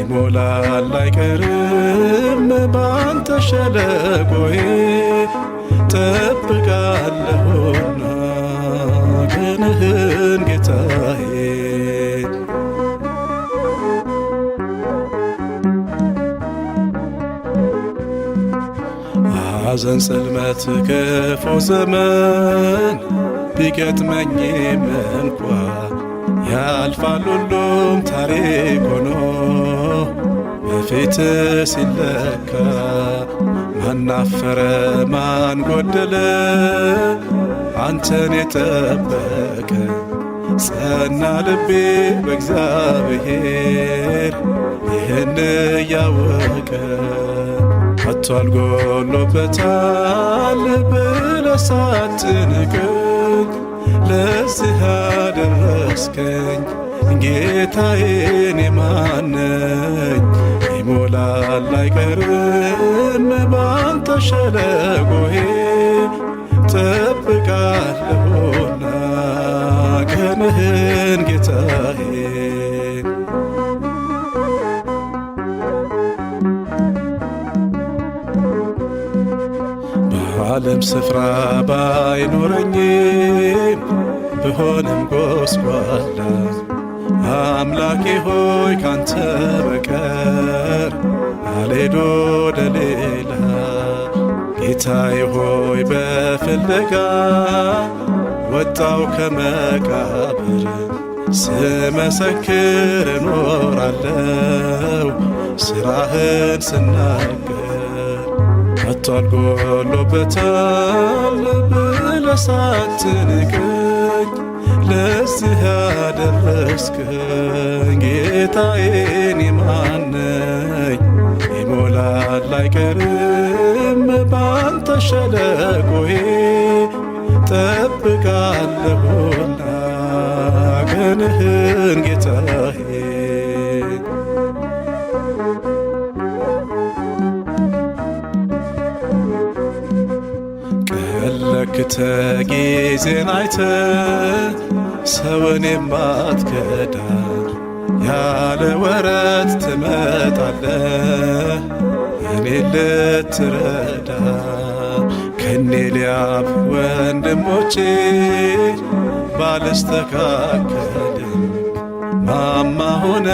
ይሞላል አይቀርም ባንተ ሸለቆዬ ጠብቃለሁና ቀንህን ጌታዬ። ሐዘን ጽልመት ክፉ ዘመን ቢገጥመኝም እንኳ ያልፋል ሁሉም ታሪክ ሆኖ በፊት ሲለካ ማናፈረ ማን ጎደለ አንተን የጠበቀ ጸና ልቤ በእግዚአብሔር ይህን እያወቀ ከቶ አልጎሎበታል ብለህ ሳትንቀኝ ለዚህ አደረስከኝ ጌታዬ እኔ ማን ነኝ? ይሞላል አይቀርም ባንተ ሸለቆዬ ጠብቃለሁና ቀንህን ጌታዬ። በዓለም ስፍራ ባይኖረኝም ብሆንም ጎስቋላ አምላኬ ሆይ ካንተ በቀር አልሄድ ወደ ሌላ። ጌታዬ ሆይ በፍለጋ ወጣው ከመቃብር ስመሰክር እኖራለው ሥራህን ስናገር። ከቶ አልጎሎበታል ብለህ ሳትንቀኝ ለዚህ ያደረስከኝ ጌታዬ እኔ ማን ነኝ? ይሞላል አይቀርም ባንተ ሸለቆዬ ጠብቃለሁና ቀንህን ጌታዬ። ለክተ ጊዜን አይተ ሰውን የማትከዳ ያለ ወረት ትመጣለ እኔ ልትረዳ። ከኔ ሊያብ ወንድሞቼ ባልስተካከልም ማማ ሆነ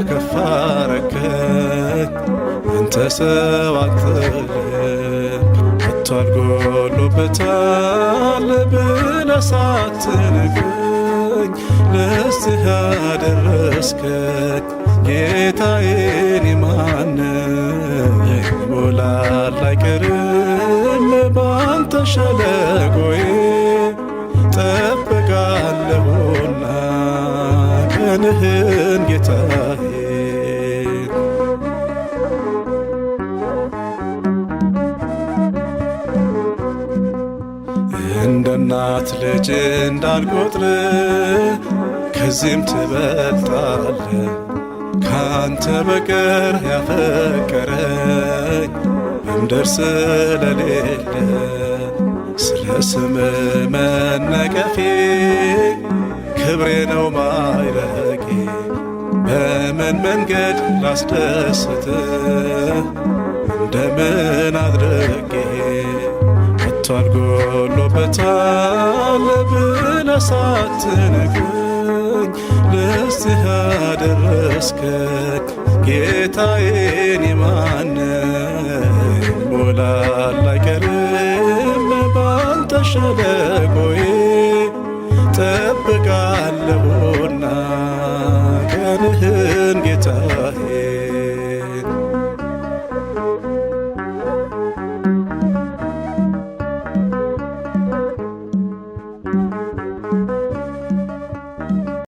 ከፍ አረከኝ አንተ ሰው አትልም። ከቶ አልጎሎበታል ብለህ ሳትንቀኝ ለዚህ ያደረስከኝ ጌታዬ እኔ ማን ነኝ? ይሞላል አይቀርም ባንተ ሸለቆዬ ጠብቃለሁና ቀንህን ጌታዬ። እንደ እናት ልጅ እንዳልቆጥር ከዚህም ትበልጣለ ካንተ በቀር ያፈቀረኝ በምድር ስለሌለ። ስለ ስም መነቀፌ ክብሬ ነው ማይረጌ በምን መንገድ ላስደስት እንደምን አድርጌ። ከቶ አልጎሎበታል ብለህ ሳትንቀኝ ለዚህ ያደረስከኝ ጌታዬ እኔ ማን ነኝ? ይሞላል አይቀርም ባንተ ሸለቆዬ